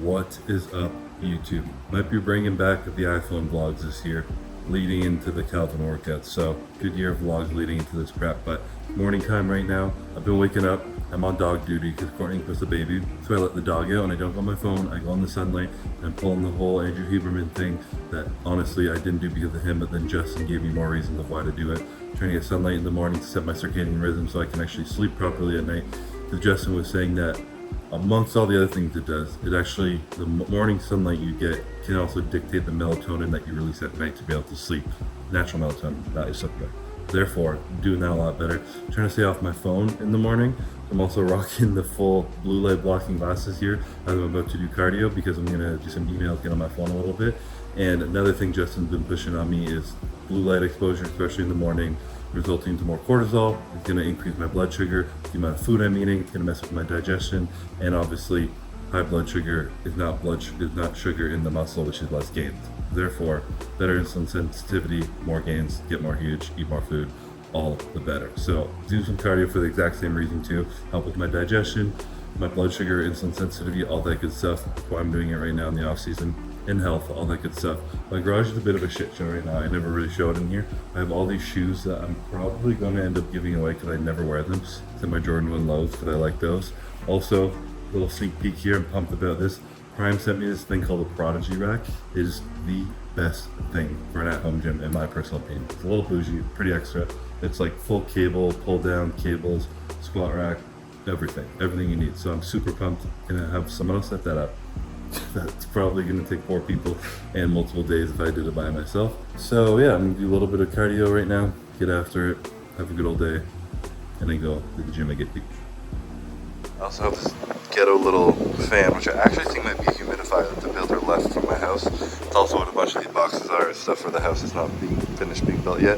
What is up, YouTube? Might be bringing back the iPhone vlogs this year, leading into the Calvin workout. So good year of vlogs leading into this prep. But morning time right now. I've been waking up. I'm on dog duty because Courtney puts the baby. So I let the dog out and I don't go on my phone. I go in the sunlight and I'm pulling the whole Andrew Huberman thing that honestly I didn't do because of him, but then Justin gave me more reasons of why to do it. Trying to get sunlight in the morning to set my circadian rhythm so I can actually sleep properly at night. Because Justin was saying that amongst all the other things it does, it actually, the morning sunlight you get can also dictate the melatonin that you release at night to be able to sleep. Natural melatonin, not your supplement. Therefore, doing that a lot better. I'm trying to stay off my phone in the morning. I'm also rocking the full blue light blocking glasses here as I'm about to do cardio because I'm gonna do some emails, get on my phone a little bit. And another thing Justin's been pushing on me is blue light exposure, especially in the morning, resulting to more cortisol. It's gonna increase my blood sugar, the amount of food I'm eating, it's gonna mess with my digestion, and obviously high blood sugar is not sugar in the muscle, which is less gains. Therefore, better insulin sensitivity, more gains, get more huge, eat more food, all the better. So do some cardio for the exact same reason too, help with my digestion, my blood sugar, insulin sensitivity, all that good stuff. That's why I'm doing it right now in the off season. In health, all that good stuff. My garage is a bit of a shit show right now. I never really show it in here. I have all these shoes that I'm probably going to end up giving away because I never wear them. It's in my Jordan 1 lows because I like those. Also, little sneak peek here. I'm pumped about this. Prime sent me this thing called the Prodigy Rack. It is the best thing for an at-home gym in my personal opinion. It's a little bougie, pretty extra. It's like full cable, pull down cables, squat rack, everything you need. So I'm super pumped. Gonna have someone else set that up. That's probably gonna take 4 people and multiple days if I did it by myself. So yeah, I'm gonna do a little bit of cardio right now, get after it, have a good old day, and then go to the gym and get beat. I also have this ghetto little fan, which I actually think might be a humidifier that the builder left from my house. It's also what a bunch of these boxes are. It's stuff for the house is not finished being built yet.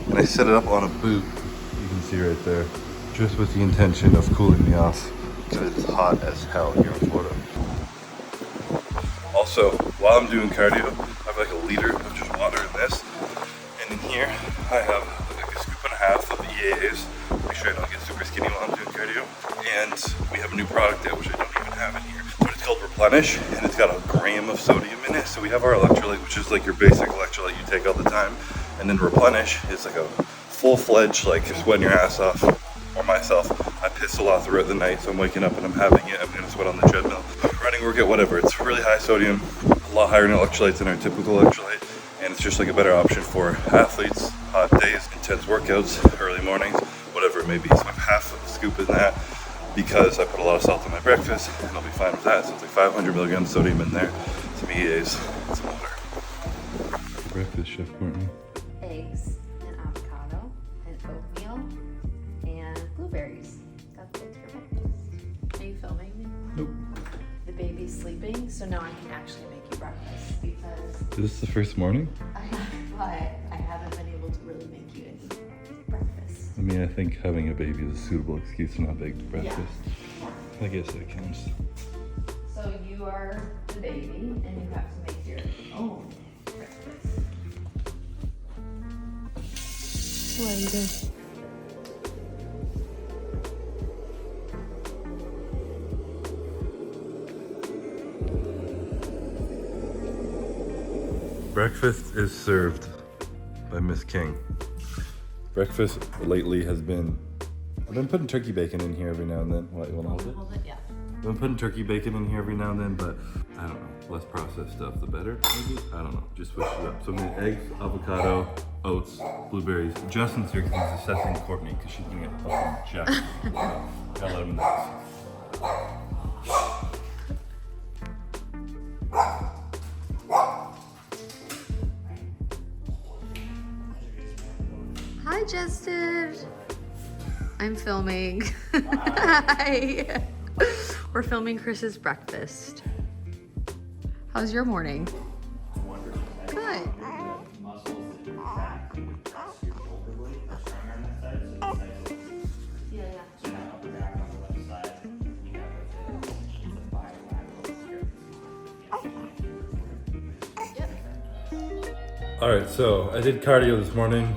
And I set it up on a boot, you can see right there, just with the intention of cooling me off because it's hot as hell here in Florida. Also, while I'm doing cardio, I have like a liter of just water in this. And in here, I have like a scoop and a half of EAAs. Make sure I don't get super skinny while I'm doing cardio. And we have a new product out, which I don't even have in here. But it's called Replenish, and it's got a gram of sodium in it. So we have our electrolyte, which is like your basic electrolyte you take all the time. And then Replenish is like a full-fledged, like you're sweating your ass off. Or myself, I piss a lot throughout the night, so I'm waking up and I'm having it. I'm gonna sweat on the treadmill, running workout, whatever. It's really high sodium, a lot higher in electrolytes than our typical electrolyte, and it's just like a better option for athletes, hot days, intense workouts, early mornings, whatever it may be. So I have half of a scoop in that because I put a lot of salt in my breakfast, and I'll be fine with that. So it's like 500 milligrams of sodium in there, some EAs, and some water. Breakfast, Chef Courtney. Eggs and avocado and oatmeal and blueberries. That's it for breakfast. Are you filming me? Nope. The baby's sleeping, so now I can actually make you breakfast because Is this the first morning? I haven't been able to really make you any breakfast. I mean, I think having a baby is a suitable excuse to not make breakfast. Yeah. I guess that counts. So you are the baby and you have to make your own breakfast. What are you doing? Breakfast is served by Miss King. Breakfast lately has been, I've been putting turkey bacon in here every now and then. What, you wanna hold it? Hold it, yeah. I've been putting turkey bacon in here every now and then, but I don't know, less processed stuff, the better, maybe? I don't know, just switch it up. So I'm gonna eggs, avocado, oats, blueberries. Justin's here because he's assessing Courtney because she's gonna get fucking jacked. Gotta let him know. Hi, Justin. I'm filming. Hi. We're filming Chris's breakfast. How's your morning? Good. All right, so I did cardio this morning.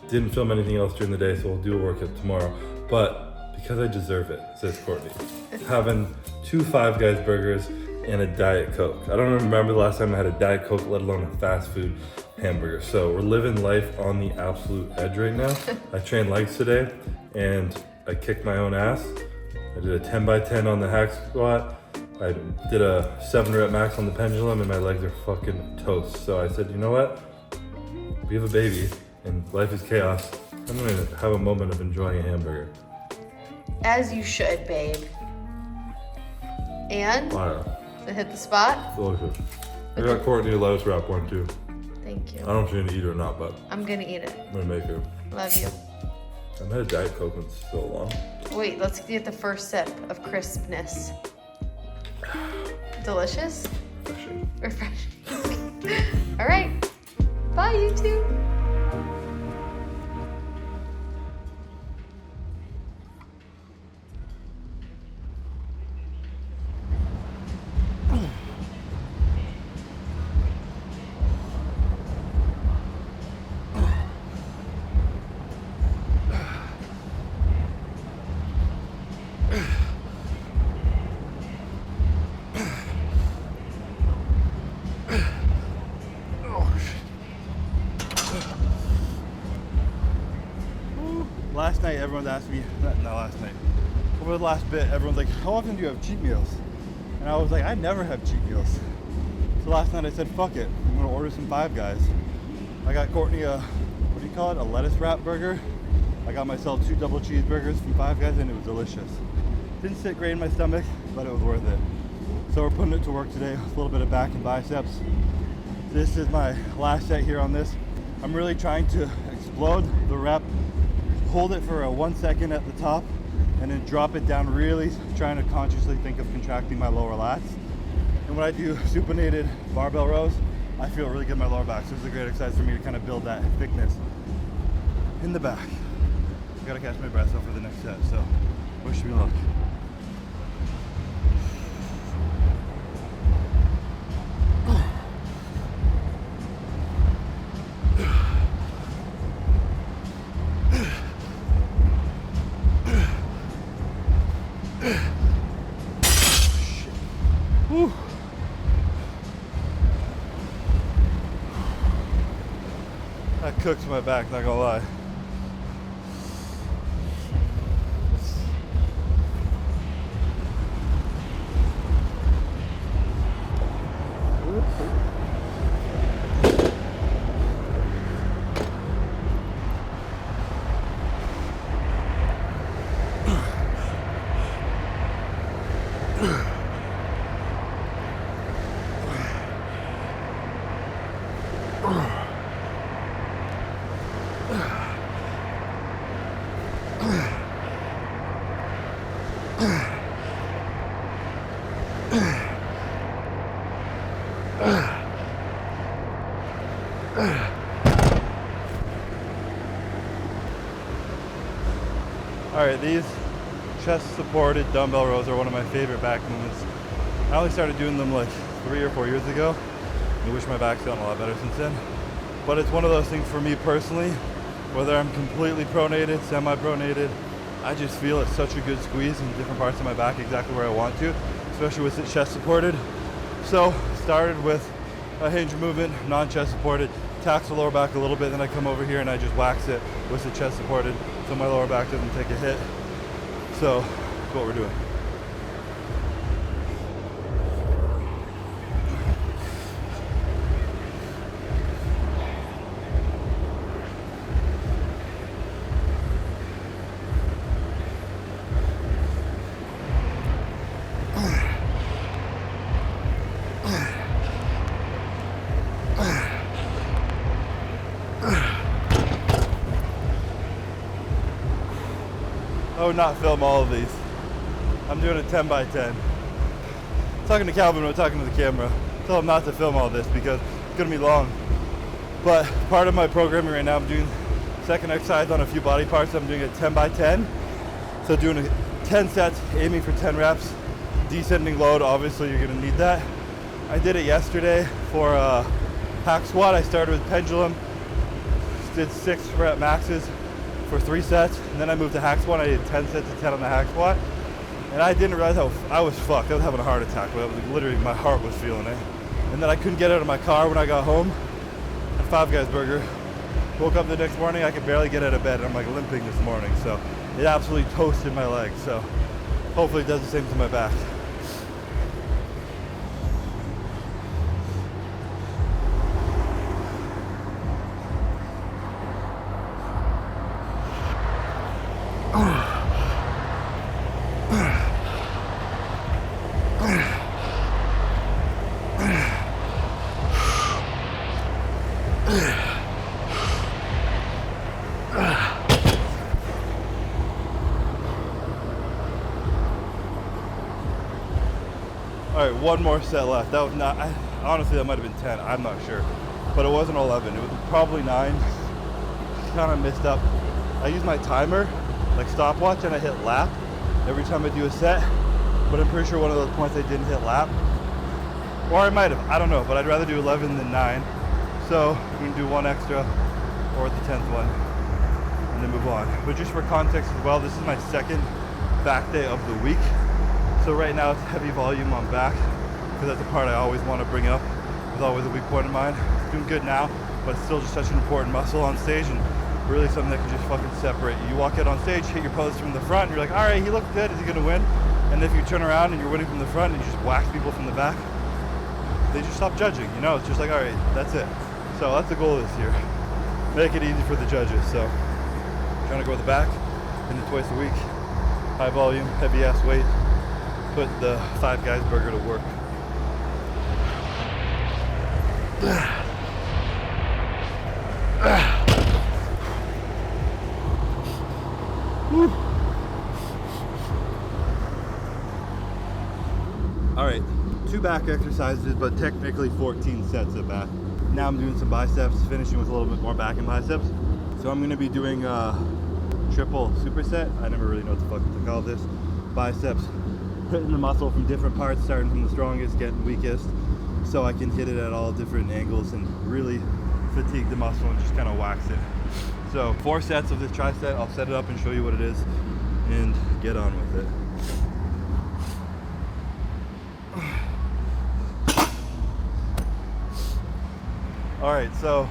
Didn't film anything else during the day, so we'll do a workout tomorrow. But because I deserve it, says Courtney, having 2 Five Guys burgers and a Diet Coke. I don't remember the last time I had a Diet Coke, let alone a fast food hamburger. So we're living life on the absolute edge right now. I trained legs today and I kicked my own ass. I did a 10 by 10 on the hack squat. I did a 7 rep max on the pendulum and my legs are fucking toast. So I said, you know what? We have a baby and life is chaos. I'm gonna have a moment of enjoying a hamburger. As you should, babe. And Fire. it hit the spot. Delicious. I got Courtney a lettuce wrap one too. Thank you. I don't know if you're gonna eat it or not, but I'm gonna eat it. I'm gonna make it. Love you. I haven't had a Diet Coke in so long. Wait, let's get the first sip of crispness. Delicious? Refreshing. All right. Bye, YouTube. Last night, everyone's asked me, not last night, over the last bit, everyone's like, how often do you have cheat meals? And I was like, I never have cheat meals. So last night I said, fuck it, I'm gonna order some Five Guys. I got Courtney a, what do you call it, a lettuce wrap burger. I got myself 2 double cheeseburgers from Five Guys and it was delicious. Didn't sit great in my stomach, but it was worth it. So we're putting it to work today, a little bit of back and biceps. This is my last set here on this. I'm really trying to explode the rep, hold it for 1 second at the top, and then drop it down, really trying to consciously think of contracting my lower lats. And when I do supinated barbell rows, I feel really good in my lower back. So this is a great exercise for me to kind of build that thickness in the back. I gotta catch my breath though for the next set, so wish me luck. Whew. That cooks my back, not gonna lie. Alright, these chest supported dumbbell rows are one of my favorite back movements. I only started doing them like 3 or 4 years ago. I wish my back's gotten a lot better since then. But it's one of those things for me personally, whether I'm completely pronated, semi-pronated, I just feel it's such a good squeeze in different parts of my back exactly where I want to, especially with it chest supported. So started with a hinge movement, non-chest supported, tax the lower back a little bit, then I come over here and I just wax it with the chest supported so my lower back doesn't take a hit. So that's what we're doing. I would not film all of these. I'm doing a 10 by 10. Talking to Calvin, I'm talking to the camera. Tell him not to film all this because it's gonna be long. But part of my programming right now, I'm doing second exercise on a few body parts. I'm doing a 10 by 10. So doing a 10 sets, aiming for 10 reps. Descending load, obviously you're gonna need that. I did it yesterday for a hack squat. I started with pendulum, did 6 rep maxes for 3 sets, and then I moved to hack squat. I did 10 sets of 10 on the hack squat. And I didn't realize how I was fucked. I was having a heart attack. But literally, my heart was feeling it. And then I couldn't get out of my car when I got home. At Five Guys Burger. Woke up the next morning, I could barely get out of bed. I'm like limping this morning. So it absolutely toasted my legs. So hopefully it does the same to my back. All right, one more set left. That was not, honestly, that might have been 10. I'm not sure. But it wasn't 11. It was probably 9. Kind of missed up. I use my timer, like stopwatch, and I hit lap every time I do a set. But I'm pretty sure one of those points I didn't hit lap. Or I might have. I don't know. But I'd rather do 11 than 9. So we can do one extra or the 10th one and then move on. But just for context as well, this is my second back day of the week. So right now it's heavy volume on back because that's the part I always want to bring up. It's always a weak point of mine. It's doing good now, but it's still just such an important muscle on stage and really something that can just fucking separate you. You walk out on stage, hit your pose from the front, and you're like, all right, he looked good, is he gonna win? And if you turn around and you're winning from the front and you just whack people from the back, they just stop judging, you know? It's just like, all right, that's it. So that's the goal this year. Make it easy for the judges. So trying to go with the back and then twice a week. High volume, heavy ass weight. Put the Five Guys Burger to work. All right, 2 back exercises, but technically 14 sets of back. Now I'm doing some biceps, finishing with a little bit more back and biceps. So I'm gonna be doing a triple superset. I never really know what the fuck to call this. Biceps, hitting the muscle from different parts, starting from the strongest, getting weakest, so I can hit it at all different angles and really fatigue the muscle and just kind of wax it. So 4 sets of this tricep. I'll set it up and show you what it is and get on with it. All right, so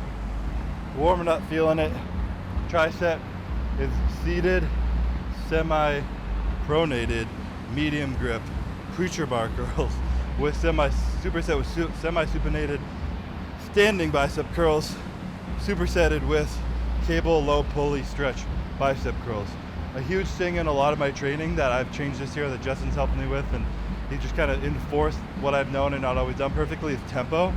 warming up, feeling it. Tricep is seated, semi-pronated, medium grip, preacher bar curls with superset with semi-supinated standing bicep curls, supersetted with cable low pulley stretch bicep curls. A huge thing in a lot of my training that I've changed this year that Justin's helped me with, and he just kind of enforced what I've known and not always done perfectly, is tempo.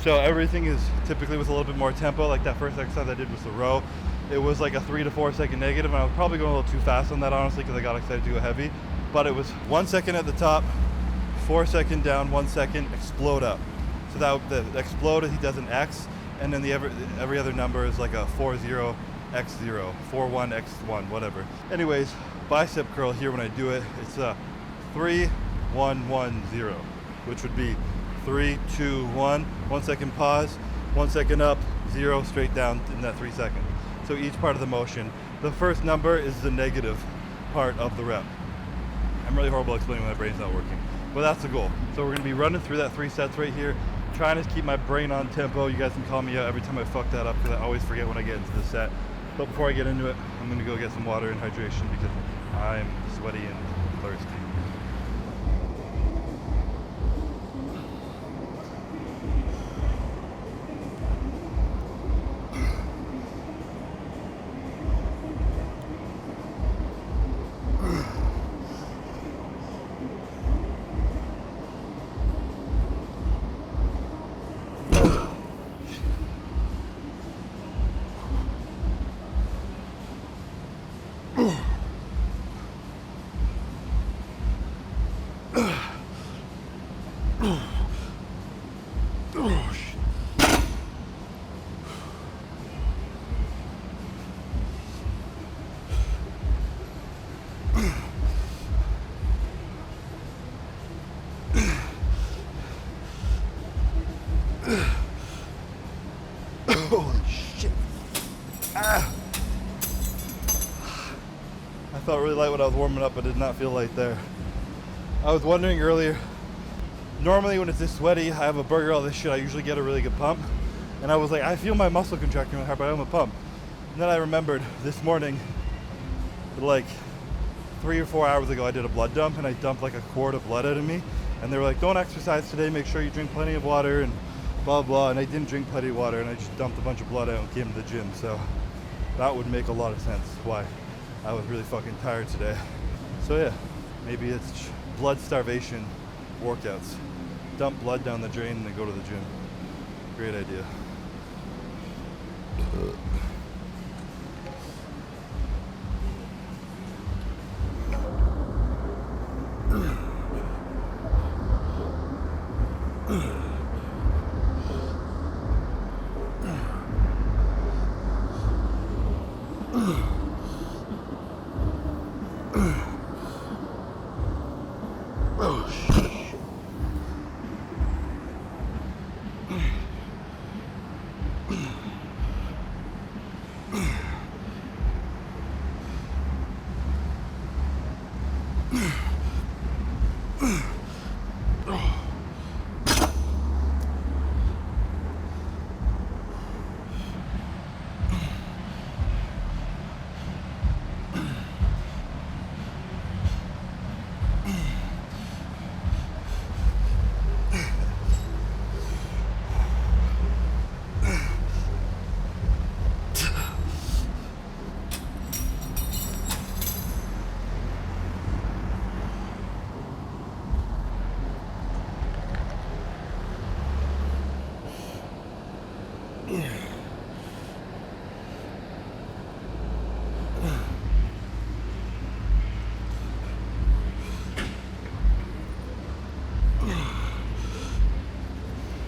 So everything is typically with a little bit more tempo. Like that first exercise I did was the row. It was like a 3 to 4 second negative, and I was probably going a little too fast on that, honestly, because I got excited to go heavy. But it was 1 second at the top, 4 second down, 1 second, explode up. So that the explode, he does an X, and then the every other number is like a 4-0 X0, 4-1 X1, whatever. Anyways, bicep curl here when I do it, it's a 3-1-1-0, which would be 3, 2, 1, 1 second pause, 1 second up, 0 straight down in that 3 seconds. So each part of the motion. The first number is the negative part of the rep. I'm really horrible explaining when my brain's not working, but that's the goal. So we're gonna be running through that 3 sets right here, trying to keep my brain on tempo. You guys can call me out every time I fuck that up because I always forget when I get into the set. But before I get into it, I'm gonna go get some water and hydration because I'm sweaty and thirsty. Holy shit. Ah. I felt really light when I was warming up, but did not feel light there. I was wondering earlier, normally when it's this sweaty, I have a burger, all this shit, I usually get a really good pump. And I was like, I feel my muscle contracting really hard, but I don't have a pump. And then I remembered this morning, like 3 or 4 hours ago, I did a blood dump and I dumped like a quart of blood out of me. And they were like, don't exercise today, make sure you drink plenty of water and blah, blah. And I didn't drink plenty of water and I just dumped a bunch of blood out and came to the gym. So that would make a lot of sense why I was really fucking tired today. So yeah, maybe it's blood starvation workouts. Dump blood down the drain and then go to the gym. Great idea.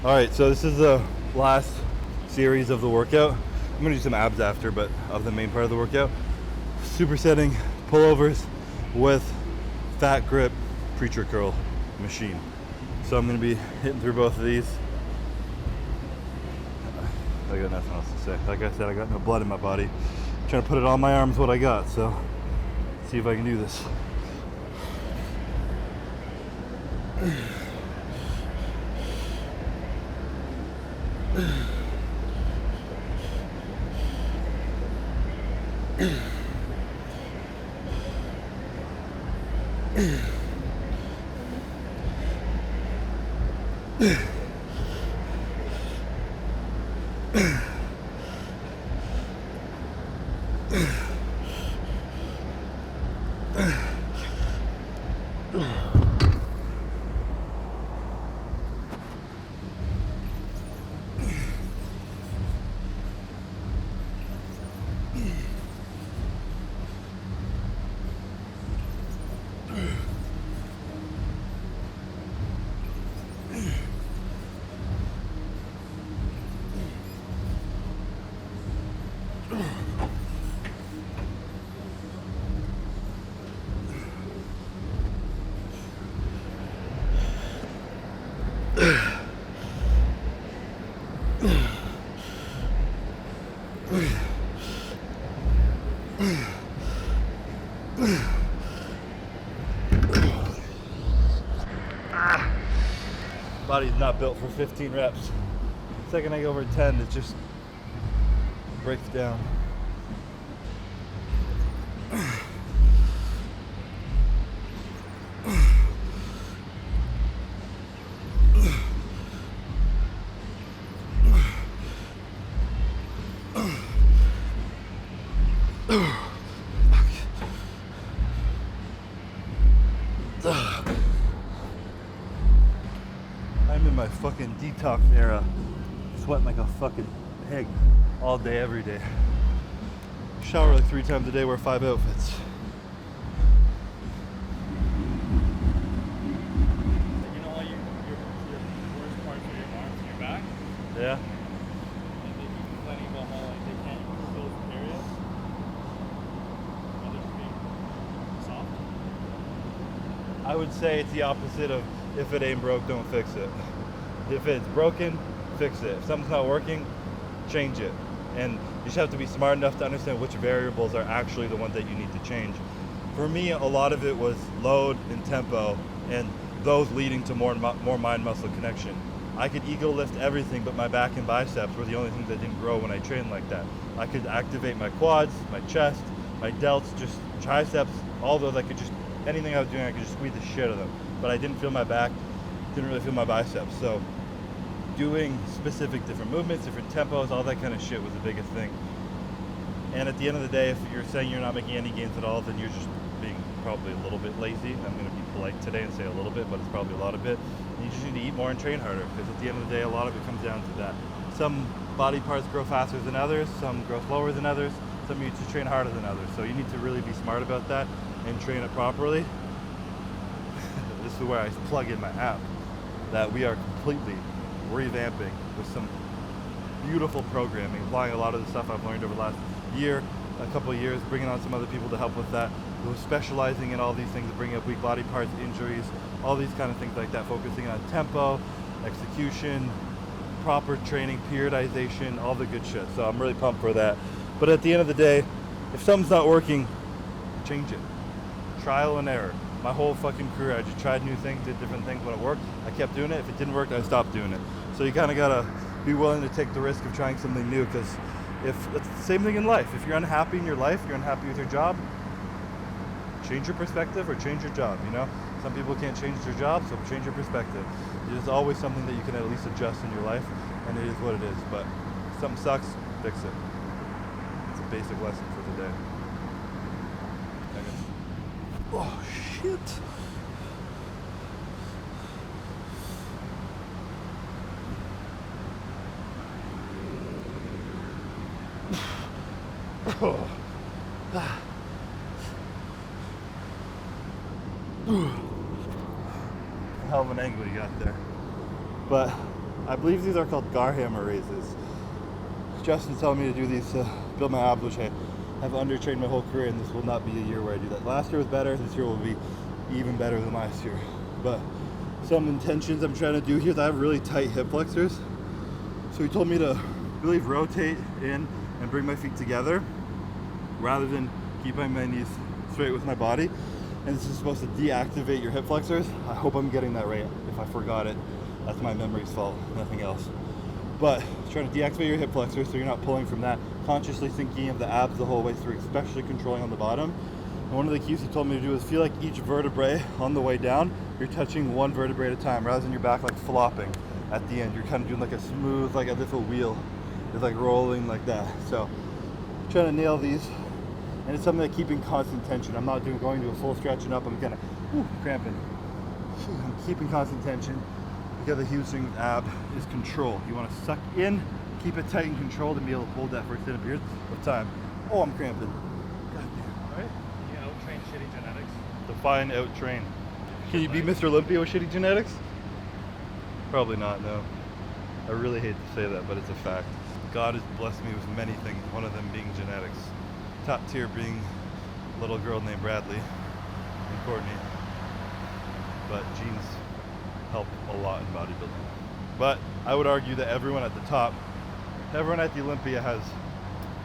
All right, so this is the last series of the workout. I'm gonna do some abs after, but of the main part of the workout. Supersetting pullovers with fat grip preacher curl machine. So I'm gonna be hitting through both of these. I got nothing else to say. Like I said, I got no blood in my body. I'm trying to put it on my arms what I got, so see if I can do this. Body's not built for 15 reps. The second I go over 10, it just breaks down. I'm in my fucking detox era, sweating like a fucking pig all day, every day. Shower like 3 times a day, wear 5 outfits. You know all your worst parts of your arms and your back? Yeah? And they keep complaining about how like they can't use those areas. While they're just being soft. I would say it's the opposite of if it ain't broke, don't fix it. If it's broken, fix it. If something's not working, change it. And you just have to be smart enough to understand which variables are actually the ones that you need to change. For me, a lot of it was load and tempo and those leading to more mind-muscle connection. I could ego lift everything, but my back and biceps were the only things that didn't grow when I trained like that. I could activate my quads, my chest, my delts, just triceps, all those. I could just, anything I was doing, I could just squeeze the shit out of them. But I didn't feel my back, didn't really feel my biceps. So doing specific different movements, different tempos, all that kind of shit was the biggest thing. And at the end of the day, if you're saying you're not making any gains at all, then you're just being probably a little bit lazy. I'm going to be polite today and say a little bit, but it's probably a lot of it. And you just need to eat more and train harder, because at the end of the day, a lot of it comes down to that. Some body parts grow faster than others, some grow slower than others, some you need to train harder than others. So you need to really be smart about that and train it properly. This is where I plug in my app that we are completely revamping with some beautiful programming, applying a lot of the stuff I've learned over the last year, a couple of years, bringing on some other people to help with that, who are specializing in all these things, bringing up weak body parts, injuries, all these kind of things like that, focusing on tempo, execution, proper training, periodization, all the good shit. So I'm really pumped for that. But at the end of the day, if something's not working, change it. Trial and error. My whole fucking career, I just tried new things, did different things. When it worked, I kept doing it. If it didn't work, I stopped doing it. So you kind of gotta be willing to take the risk of trying something new, because if it's the same thing in life. If you're unhappy in your life, you're unhappy with your job, change your perspective or change your job, you know? Some people can't change their job, so change your perspective. There's always something that you can at least adjust in your life, and it is what it is. But if something sucks, fix it. It's a basic lesson for the day. Oh, shit. Oh. Hell of an angle you got there. But I believe these are called Garhammer raises. Justin's telling me to do these to build my abs, which I have undertrained my whole career, and this will not be a year where I do that. Last year was better, this year will be even better than last year. But some intentions I'm trying to do here is I have really tight hip flexors. So he told me to really rotate in and bring my feet together rather than keeping my knees straight with my body. And this is supposed to deactivate your hip flexors. I hope I'm getting that right. If I forgot it, that's my memory's fault, nothing else. But trying to deactivate your hip flexors so you're not pulling from that, consciously thinking of the abs the whole way through, especially controlling on the bottom. And one of the keys he told me to do is feel like each vertebrae on the way down, you're touching one vertebrae at a time, rather than your back like flopping at the end. You're kind of doing like a smooth, like as if a wheel is like rolling like that. So trying to nail these, and it's something that keeping constant tension. I'm not going to a full stretch and up. I'm kind of cramping. I'm keeping constant tension, because the huge thing with ab is control. You want to suck in, keep it tight and controlled, and be able to hold that for extended periods of time. Oh, I'm cramping. Goddamn, right? You out-train shitty genetics. Define out-train. Can you be Mr. Olympia with shitty genetics? Probably not, no. I really hate to say that, but it's a fact. God has blessed me with many things, one of them being genetics. Top tier being a little girl named Bradley and Courtney. But genes help a lot in bodybuilding. But I would argue that everyone at the top, everyone at the Olympia has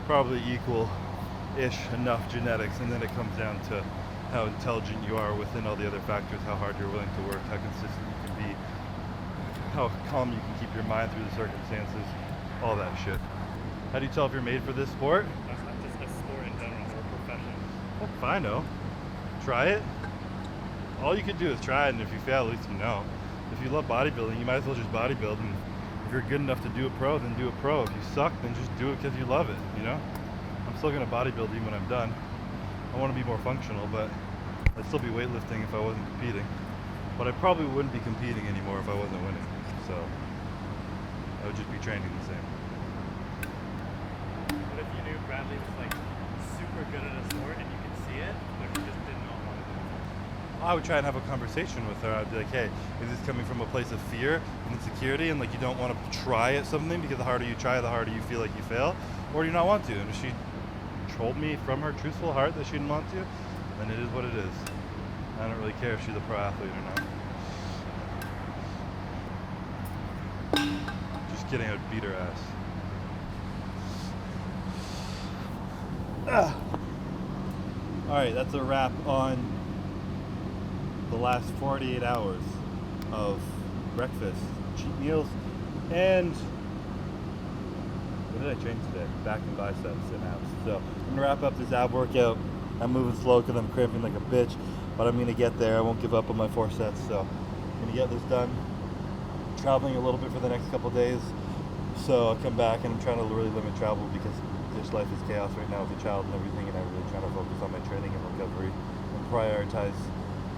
probably equal-ish enough genetics, and then it comes down to how intelligent you are within all the other factors, how hard you're willing to work, how consistent you can be, how calm you can keep your mind through the circumstances, all that shit. How do you tell if you're made for this sport? That's not just a sport in general, or a profession. Well, if I know. Try it. All you could do is try it, and if you fail, at least you know. If you love bodybuilding, you might as well just bodybuild, and if you're good enough to do a pro, then do a pro. If you suck, then just do it because you love it, you know? I'm still going to bodybuild even when I'm done. I want to be more functional, but I'd still be weightlifting if I wasn't competing. But I probably wouldn't be competing anymore if I wasn't winning. So I would just be training the same. But if you knew Bradley was like super good at a sport and you could see it, but you just didn't know how to do it. I would try and have a conversation with her. I'd be like, hey, is this coming from a place of fear and insecurity, and like you don't want to try at something because the harder you try, the harder you feel like you fail, or do you not want to? And if she told me from her truthful heart that she didn't want to, then it is what it is. I don't really care if she's a pro athlete or not. Just kidding, I would beat her ass. Alright, that's a wrap on the last 48 hours of breakfast, cheat meals, and what did I train today? Back and biceps and abs. So I'm gonna wrap up this ab workout. I'm moving slow because I'm cramping like a bitch, but I'm gonna get there. I won't give up on my 4 sets, so I'm gonna get this done. Traveling a little bit for the next couple days, so I'll come back, and I'm trying to really limit travel because this life is chaos right now with the child and everything, and I'm really trying to focus on my training and recovery and prioritize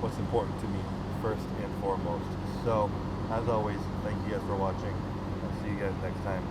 what's important to me first and foremost. So as always, thank you guys for watching. I'll see you guys next time.